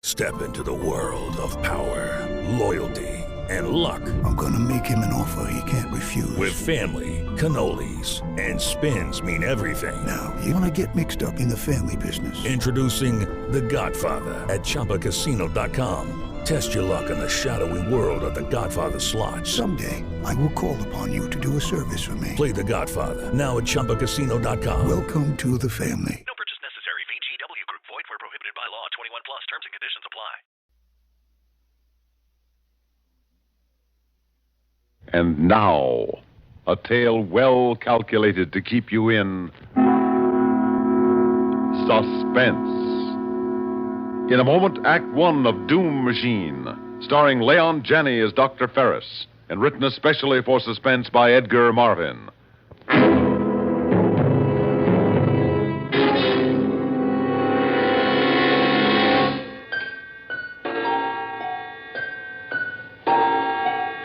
Step into the world of power, loyalty, and luck. I'm gonna make him an offer he can't refuse. With family, cannolis, and spins mean everything. Now, you wanna get mixed up in the family business. Introducing The Godfather at ChumbaCasino.com. Test your luck in the shadowy world of The Godfather slot. Someday, I will call upon you to do a service for me. Play The Godfather now at ChumbaCasino.com. Welcome to the family. No purchase necessary. VGW Group. Void where prohibited by law. 21 plus. Terms and conditions apply. And now, a tale well calculated to keep you in suspense. In a moment, Act One of Doom Machine, starring Leon Janney as Dr. Ferris, and written especially for Suspense by Edgar Marvin.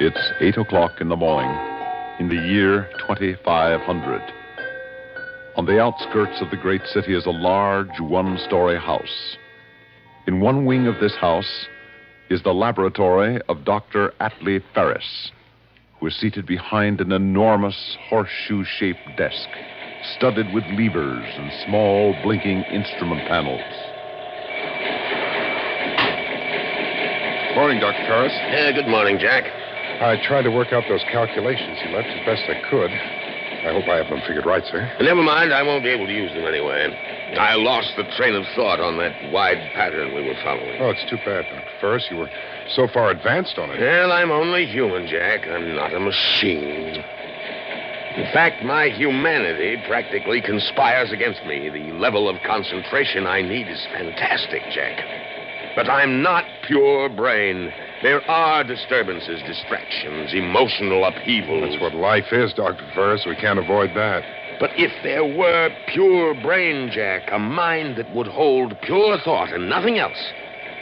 It's 8 o'clock in the morning, in the year 2500. On the outskirts of the great city is a large one-story house. In one wing of this house is the laboratory of Dr. Atlee Ferris, who is seated behind an enormous horseshoe-shaped desk, studded with levers and small blinking instrument panels. Morning, Dr. Ferris. Good morning, Jack. I tried to work out those calculations you left as best I could. I hope I have them figured right, sir. Never mind, I won't be able to use them anyway. I lost the train of thought on that wide pattern we were following. Oh, it's too bad, Dr. Ferris. You were so far advanced on it. Well, I'm only human, Jack. I'm not a machine. In fact, my humanity practically conspires against me. The level of concentration I need is fantastic, Jack. But I'm not pure brain. There are disturbances, distractions, emotional upheavals. That's what life is, Dr. Ferris. We can't avoid that. But if there were pure brain, Jack, a mind that would hold pure thought and nothing else,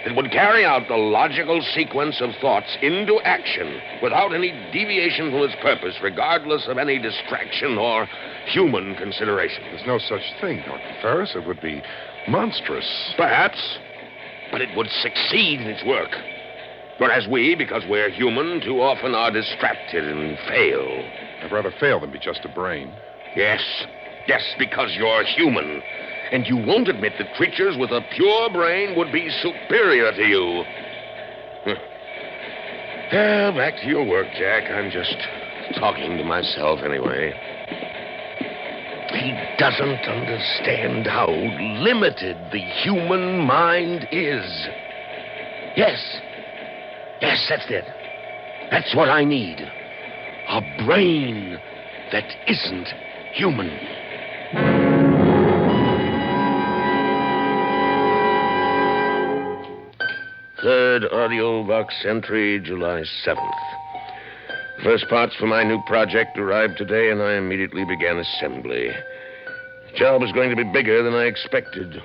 that would carry out the logical sequence of thoughts into action without any deviation from its purpose, regardless of any distraction or human consideration. There's no such thing, Dr. Ferris. It would be monstrous. Perhaps, but it would succeed in its work. Whereas we, because we're human, too often are distracted and fail. I'd rather fail than be just a brain. Yes, because you're human. And you won't admit that creatures with a pure brain would be superior to you. Well, back to your work, Jack. I'm just talking to myself anyway. He doesn't understand how limited the human mind is. Yes, that's it. That's what I need. A brain that isn't human. Third audio box entry, July 7th. First parts for my new project arrived today, and I immediately began assembly. The job is going to be bigger than I expected.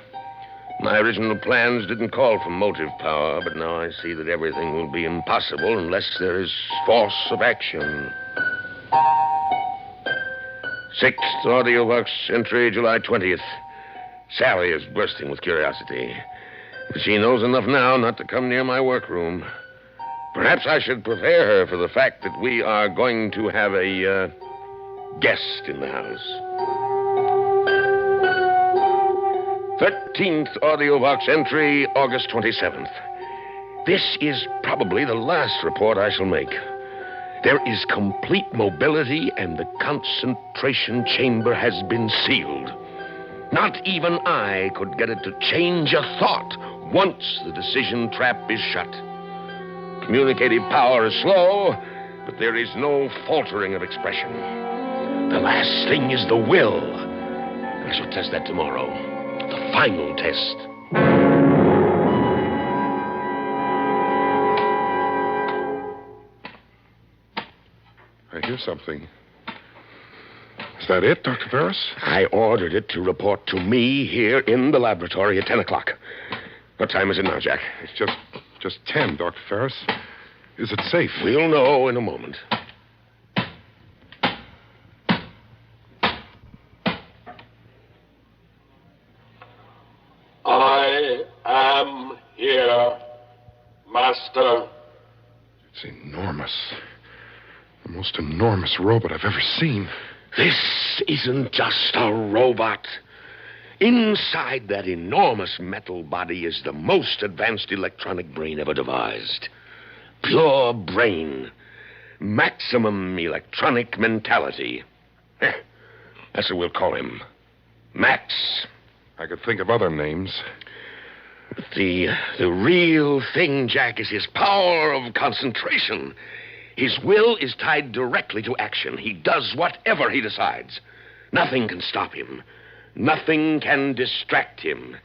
My original plans didn't call for motive power, but now I see that everything will be impossible unless there is force of action. Sixth audio box entry, July 20th. Sally is bursting with curiosity. But she knows enough now not to come near my workroom. Perhaps I should prepare her for the fact that we are going to have a guest in the house. 13th audio box entry, August 27th. This is probably the last report I shall make. There is complete mobility, and the concentration chamber has been sealed. Not even I could get it to change a thought once the decision trap is shut. Communicative power is slow, but there is no faltering of expression. The last thing is the will. I shall test that tomorrow. The final test. I hear something. Is that it, Dr. Ferris? I ordered it to report to me here in the laboratory at 10 o'clock. What time is it now, Jack? It's just 10, Dr. Ferris. Is it safe? We'll know in a moment. I am here. Master. It's enormous. The most enormous robot I've ever seen. This isn't just a robot. Inside that enormous metal body is the most advanced electronic brain ever devised. Pure brain. Maximum electronic mentality. That's what we'll call him. Max. I could think of other names. But the real thing, Jack, is his power of concentration. His will is tied directly to action. He does whatever he decides. Nothing can stop him. Nothing can distract him.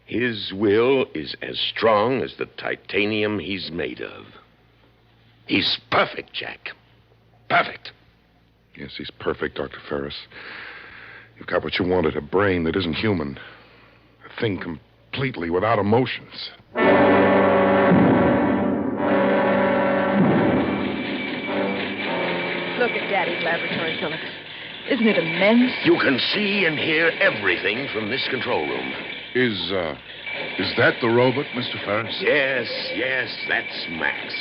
His will is as strong as the titanium he's made of. He's perfect, Jack. Perfect. Yes, he's perfect, Dr. Ferris. You've got what you wanted, a brain that isn't human. A thing completely without emotions. Look at Daddy's laboratory, Philip. Isn't it immense? You can see and hear everything from this control room. Is that the robot, Mr. Ferris? Yes, that's Max.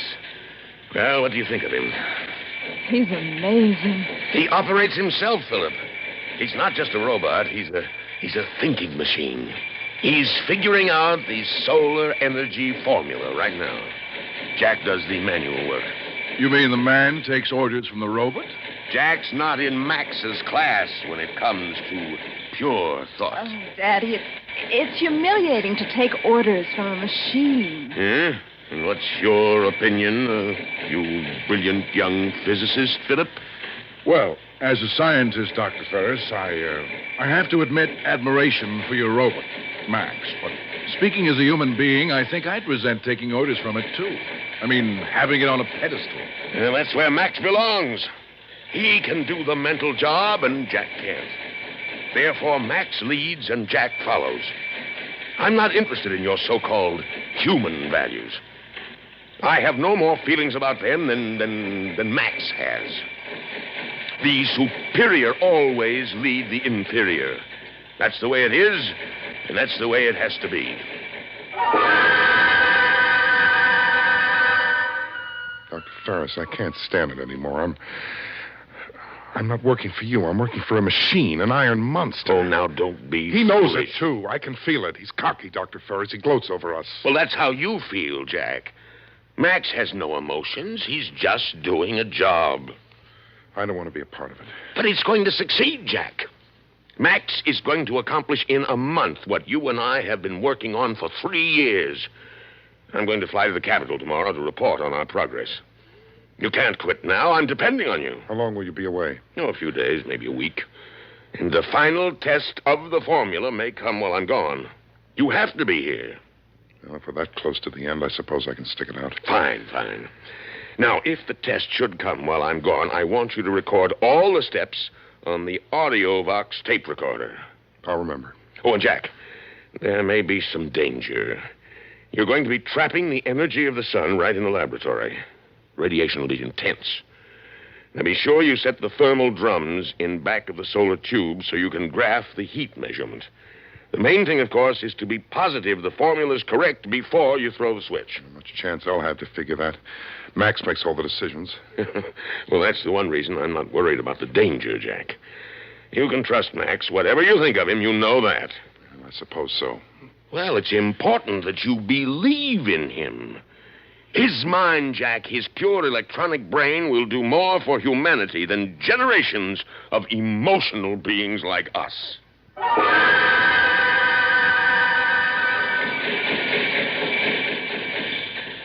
Well, what do you think of him? He's amazing. He operates himself, Philip. He's not just a robot. He's a thinking machine. He's figuring out the solar energy formula right now. Jack does the manual work. You mean the man takes orders from the robot? Jack's not in Max's class when it comes to pure thought. Oh, Daddy, it's humiliating to take orders from a machine. Yeah? And what's your opinion, you brilliant young physicist, Philip? Well, as a scientist, Dr. Ferris, I have to admit admiration for your robot, Max. But speaking as a human being, I think I'd resent taking orders from it, too. I mean, having it on a pedestal. Well, that's where Max belongs. He can do the mental job, and Jack can't. Therefore, Max leads and Jack follows. I'm not interested in your so-called human values. I have no more feelings about them than Max has. The superior always lead the inferior. That's the way it is, and that's the way it has to be. Dr. Ferris, I can't stand it anymore. I'm not working for you. I'm working for a machine, an iron monster. Oh, now don't be He knows foolish. it, too. I can feel it. He's cocky, Dr. Ferris. He gloats over us. Well, that's how you feel, Jack. Max has no emotions. He's just doing a job. I don't want to be a part of it. But he's going to succeed, Jack. Max is going to accomplish in a month what you and I have been working on for 3 years. I'm going to fly to the Capitol tomorrow to report on our progress. You can't quit now. I'm depending on you. How long will you be away? Oh, a few days, maybe a week. And the final test of the formula may come while I'm gone. You have to be here. Well, if we're that close to the end, I suppose I can stick it out. Fine. Now, if the test should come while I'm gone, I want you to record all the steps on the AudioVox tape recorder. I'll remember. Oh, and Jack, there may be some danger. You're going to be trapping the energy of the sun right in the laboratory. Radiation will be intense. Now, be sure you set the thermal drums in back of the solar tube so you can graph the heat measurement. The main thing, of course, is to be positive the formula's correct before you throw the switch. Not much chance I'll have to figure that. Max makes all the decisions. Well, that's the one reason I'm not worried about the danger, Jack. You can trust Max. Whatever you think of him, you know that. I suppose so. Well, it's important that you believe in him. His mind, Jack, his pure electronic brain will do more for humanity than generations of emotional beings like us.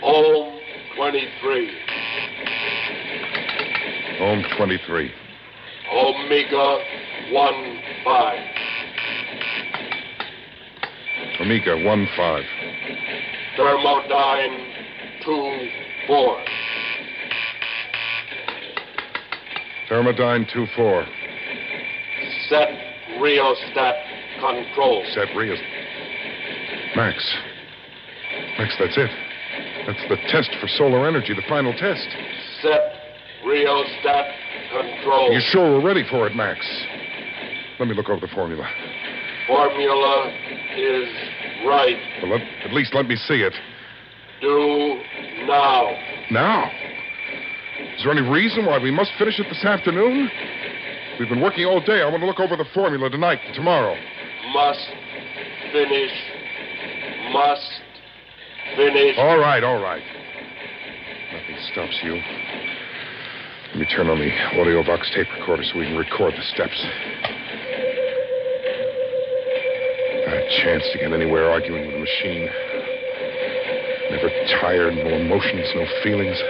Home 23. Home 23. Omega 15. Omega 15. Thermodyne 24. Thermodyne 24. Set rheostat control. Set Rios. Max, that's it. That's the test for solar energy, the final test. Set rheostat control. You sure we're ready for it, Max? Let me look over the formula. Formula is right. Well, at least let me see it. Do now. Now? Is there any reason why we must finish it this afternoon? We've been working all day. I want to look over the formula tonight and tomorrow. Must finish. Must finish. All right. Nothing stops you. Let me turn on the audio box tape recorder so we can record the steps. Not a chance to get anywhere arguing with a machine. Never tired, no emotions, no feelings.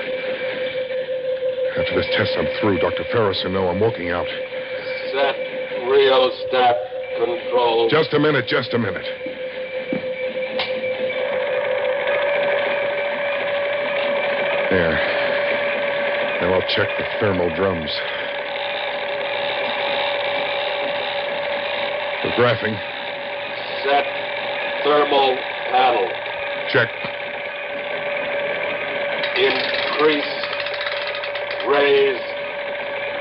After this test, I'm through. Dr. Ferris will know I'm walking out. Set rheostat control. Just a minute. There. Now I'll check the thermal drums. For graphing. Set thermal panel. Check. Increase. Raise.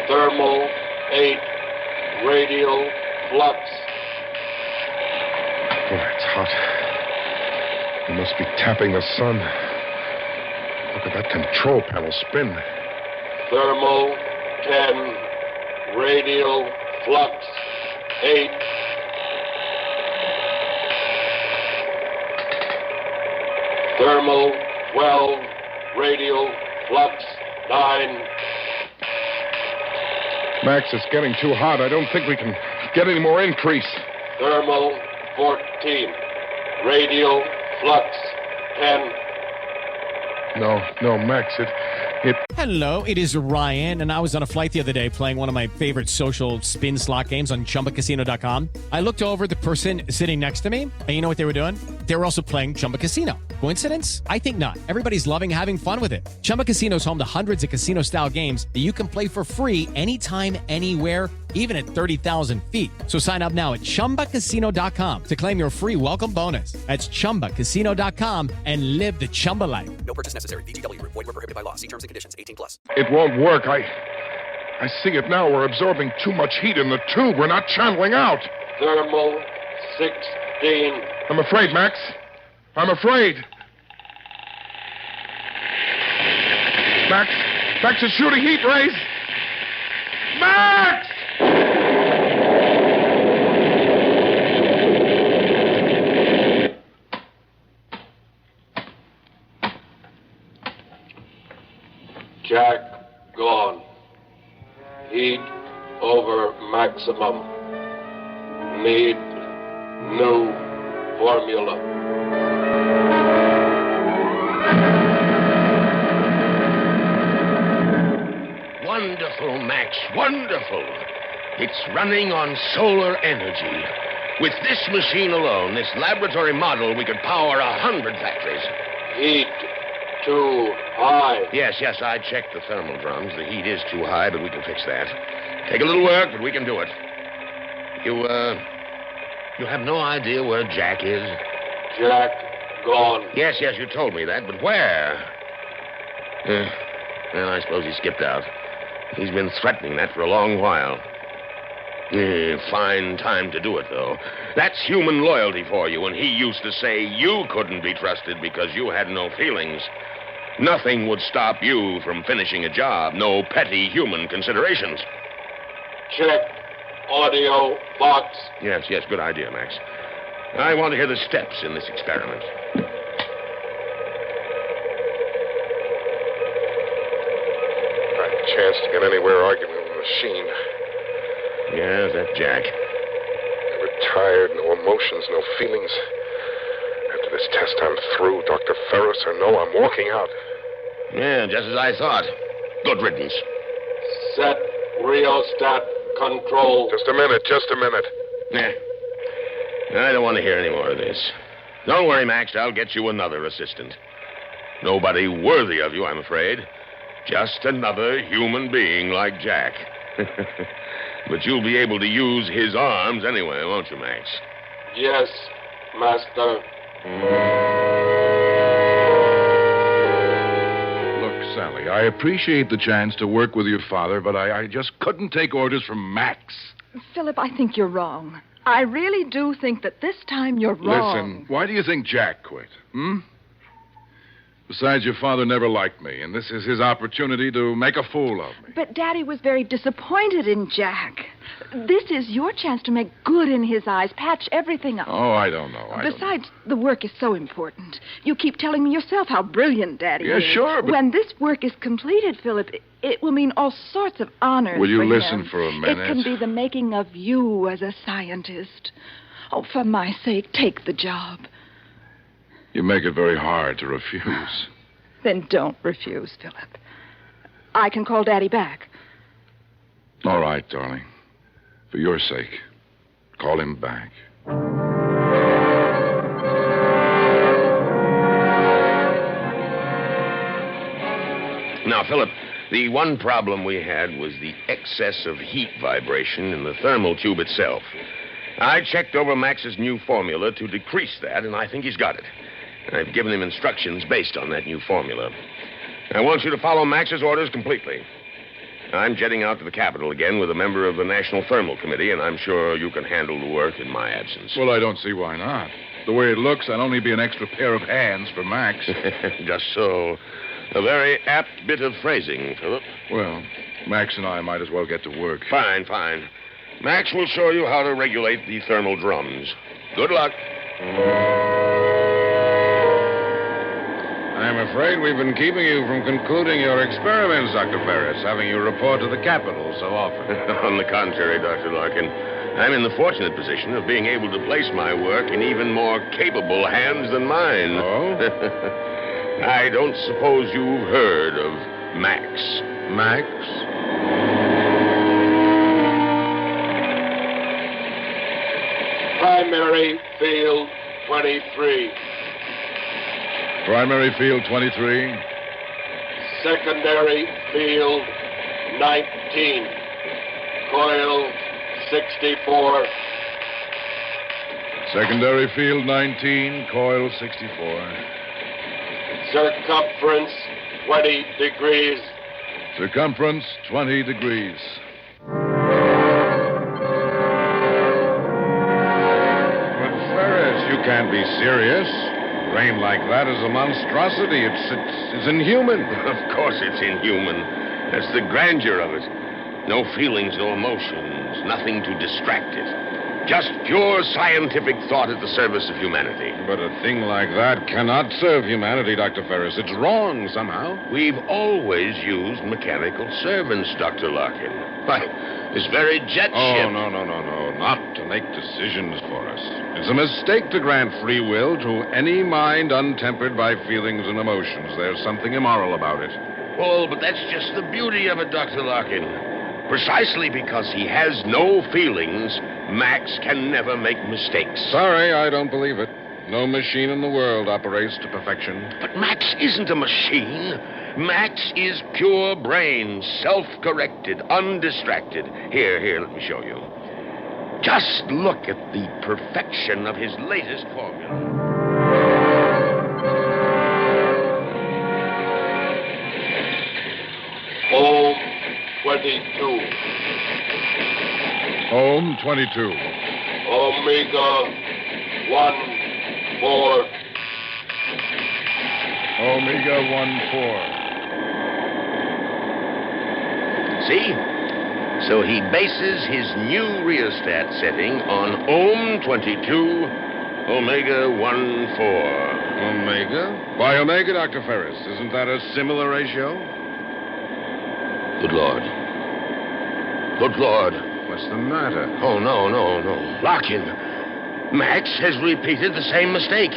Thermal 8. Radial flux. Oh, it's hot. We must be tapping the sun. Look at that control panel spin. Thermal 10. Radial flux 8. Thermal 12. Radial flux 9. Max, it's getting too hot. I don't think we can get any more increase. Thermal 14. Radial flux 10. No, Max, it... Hello, it is Ryan, and I was on a flight the other day playing one of my favorite social spin slot games on ChumbaCasino.com. I looked over the person sitting next to me, and you know what they were doing? They were also playing Chumba Casino. Coincidence? I think not. Everybody's loving having fun with it. Chumba Casino is home to hundreds of casino-style games that you can play for free anytime, anywhere, even at 30,000 feet. So sign up now at ChumbaCasino.com to claim your free welcome bonus. That's ChumbaCasino.com and live the Chumba life. No purchase necessary. VGW. Void where prohibited by law. See terms and conditions. 18+. It won't work. I see it now. We're absorbing too much heat in the tube. We're not channeling out. Thermal 16. I'm afraid, Max. I'm afraid. Max is shooting heat rays. Max! Jack gone. Heat over maximum. Need new formula. Wonderful, Max, wonderful. It's running on solar energy. With this machine alone, this laboratory model, we could power 100 factories. Heat too high. Yes, I checked the thermal drums. The heat is too high, but we can fix that. Take a little work, but we can do it. You have no idea where Jack is? Jack gone. Yes, you told me that, but where? Well, I suppose he skipped out. He's been threatening that for a long while. Fine time to do it, though. That's human loyalty for you, and he used to say you couldn't be trusted because you had no feelings. Nothing would stop you from finishing a job. No petty human considerations. Check audio box. Yes, good idea, Max. I want to hear the steps in this experiment. Not a chance to get anywhere arguing with a machine. Yes, that's Jack. Never tired, no emotions, no feelings. After this test, I'm through. Dr. Ferris or no, I'm walking out. Yeah, just as I thought. Good riddance. Set rheostat control. Just a minute. Yeah. I don't want to hear any more of this. Don't worry, Max. I'll get you another assistant. Nobody worthy of you, I'm afraid. Just another human being like Jack. But you'll be able to use his arms anyway, won't you, Max? Yes, Master. Look, Sally, I appreciate the chance to work with your father, but I just couldn't take orders from Max. Philip, I think you're wrong. I really do think that this time you're wrong. Listen, why do you think Jack quit? Besides, your father never liked me, and this is his opportunity to make a fool of me. But Daddy was very disappointed in Jack. This is your chance to make good in his eyes, patch everything up. Oh, I don't know. Besides, the work is so important. You keep telling me yourself how brilliant Daddy is. Yeah, sure, but... When this work is completed, Philip, it will mean all sorts of honors. Will you for listen him. for a minute? It can be the making of you as a scientist. Oh, for my sake, take the job. You make it very hard to refuse. Then don't refuse, Philip. I can call Daddy back. All right, darling. For your sake, call him back. Now, Philip, the one problem we had was the excess of heat vibration in the thermal tube itself. I checked over Max's new formula to decrease that, and I think he's got it. I've given him instructions based on that new formula. I want you to follow Max's orders completely. I'm jetting out to the capital again with a member of the National Thermal Committee, and I'm sure you can handle the work in my absence. Well, I don't see why not. The way it looks, I'd only be an extra pair of hands for Max. Just so. A very apt bit of phrasing, Philip. Well, Max and I might as well get to work. Fine, fine. Max will show you how to regulate the thermal drums. Good luck. I'm afraid we've been keeping you from concluding your experiments, Dr. Ferris, having you report to the Capitol so often. On the contrary, Dr. Larkin, I'm in the fortunate position of being able to place my work in even more capable hands than mine. Oh? I don't suppose you've heard of Max. Max? Primary field 23. Primary field 23. Secondary field 19. Coil 64. Secondary field 19, coil 64. Circumference 20 degrees. Circumference 20 degrees. But Ferris, you can't be serious. Rain like that is a monstrosity. It's inhuman. Of course it's inhuman. That's the grandeur of it. No feelings, no emotions, nothing to distract it. Just pure scientific thought at the service of humanity. But a thing like that cannot serve humanity, Dr. Ferris. It's wrong somehow. We've always used mechanical servants, Dr. Larkin. Why, this very jet ship... Oh, no. Not to make decisions for us. It's a mistake to grant free will to any mind untempered by feelings and emotions. There's something immoral about it. Oh, but that's just the beauty of it, Dr. Larkin. Precisely because he has no feelings, Max can never make mistakes. Sorry, I don't believe it. No machine in the world operates to perfection. But Max isn't a machine. Max is pure brain, self-corrected, undistracted. Here, let me show you. Just look at the perfection of his latest formula. Ohm 22. Ohm 22. Omega 1-4. Omega 1-4. See? So he bases his new rheostat setting on Ohm 22, Omega 1-4. Omega? Why Omega, Dr. Ferris? Isn't that a similar ratio? Good Lord. Good Lord. What's the matter? Oh, no. Larkin, Max has repeated the same mistake.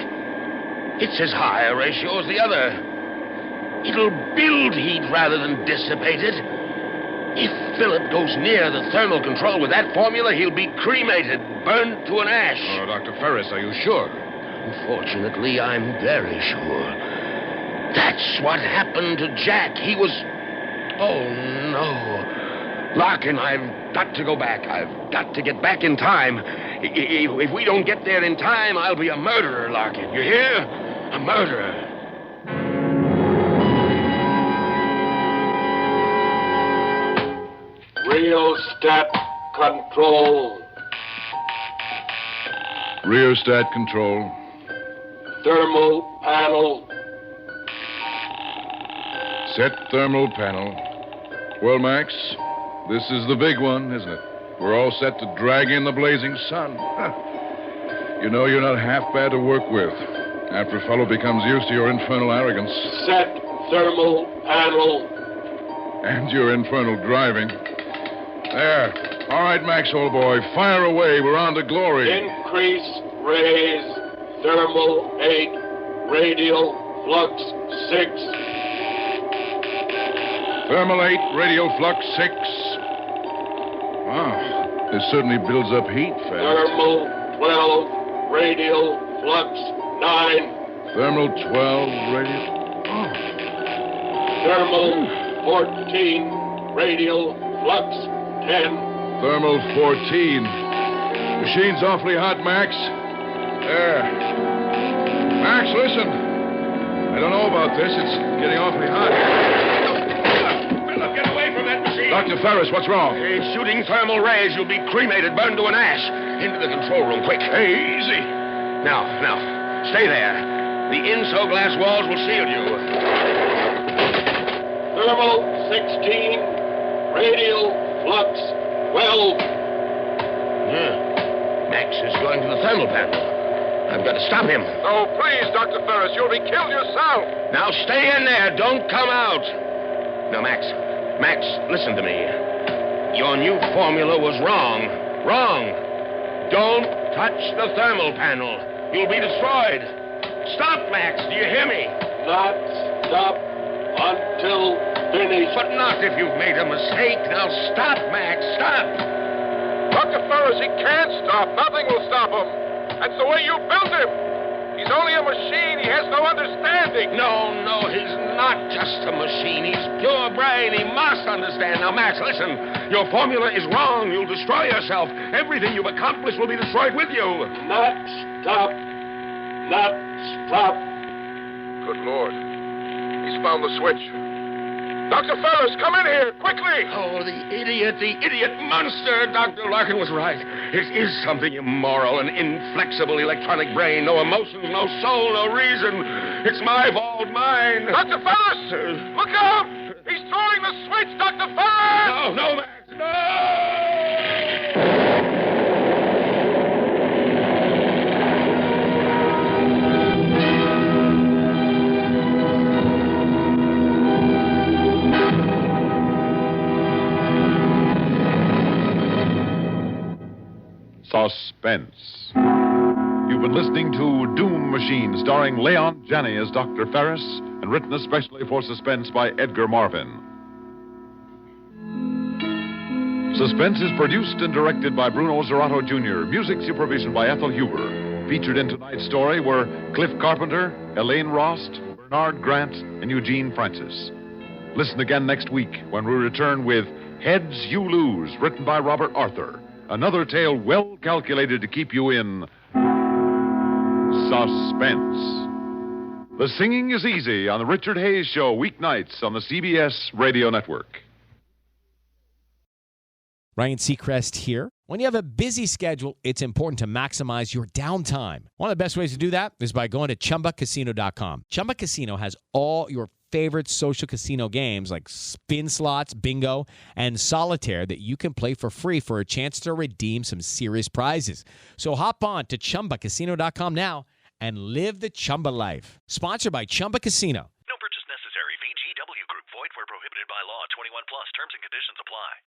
It's as high a ratio as the other. It'll build heat rather than dissipate it. If Philip goes near the thermal control with that formula, he'll be cremated, burnt to an ash. Oh, Dr. Ferris, are you sure? Unfortunately, I'm very sure. That's what happened to Jack. He was... Oh, no. Larkin, I've got to go back. I've got to get back in time. If we don't get there in time, I'll be a murderer, Larkin. You hear? A murderer. Rheostat control. Rheostat control. Thermal panel Set thermal panel. Well, Max, this is the big one, isn't it? We're all set to drag in the blazing sun. You know you're not half bad to work with after a fellow becomes used to your infernal arrogance. Set thermal panel. And your infernal driving. There. All right, Max, old boy, fire away. We're on to glory. Increase, raise, thermal 8, radial, flux 6. Thermal 8, radial flux 6. Wow, this certainly builds up heat fast. Thermal 12, radial, flux 9. Thermal 12, radial. Oh. Thermal 14, radial, flux 10. Thermal 14. Machine's awfully hot, Max. There. Max, listen. I don't know about this. It's getting awfully hot. Philip, get away from that machine. Dr. Ferris, what's wrong? It's shooting thermal rays. You'll be cremated, burned to an ash. Into the control room, quick. Hey, easy. Now, stay there. The inso glass walls will shield you. Thermal 16, radial, flux 12. Max is going to the thermal panel. I've got to stop him. Oh, please, Dr. Ferris, you'll be killed yourself. Now stay in there. Don't come out. Now, Max, listen to me. Your new formula was wrong. Wrong. Don't touch the thermal panel. You'll be destroyed. Stop, Max. Do you hear me? Not stop until finished. But not if you've made a mistake. Now stop, Max. Stop. Dr. Ferris, he can't stop. Nothing will stop him. That's the way you built him. He's only a machine. He has no understanding. No, he's not just a machine. He's pure brain. He must understand. Now, Max, listen. Your formula is wrong. You'll destroy yourself. Everything you've accomplished will be destroyed with you. Not stop. Not stop. Good Lord. He's found the switch. Dr. Ferris, come in here, quickly! Oh, the idiot monster! Dr. Larkin was right. It is something immoral, an inflexible electronic brain. No emotions, no soul, no reason. It's my fault, mine. Dr. Ferris! Look out! He's throwing the switch, Dr. Ferris! No, Max, no! Suspense. You've been listening to Doom Machine, starring Leon Janney as Dr. Ferris, and written especially for Suspense by Edgar Marvin. Suspense is produced and directed by Bruno Zerato Jr., music supervision by Ethel Huber. Featured in tonight's story were Cliff Carpenter, Elaine Rost, Bernard Grant, and Eugene Francis. Listen again next week when we return with Heads You Lose, written by Robert Arthur. Another tale well calculated to keep you in suspense. The Singing is Easy on the Richard Hayes Show, weeknights on the CBS Radio Network. Ryan Seacrest here. When you have a busy schedule, it's important to maximize your downtime. One of the best ways to do that is by going to ChumbaCasino.com. Chumba Casino has all your favorite social casino games like spin slots, bingo, and solitaire that you can play for free for a chance to redeem some serious prizes. So hop on to ChumbaCasino.com now and live the Chumba life. Sponsored by Chumba Casino. No purchase necessary. VGW Group. Void where prohibited by law. 21 plus. Terms and conditions apply.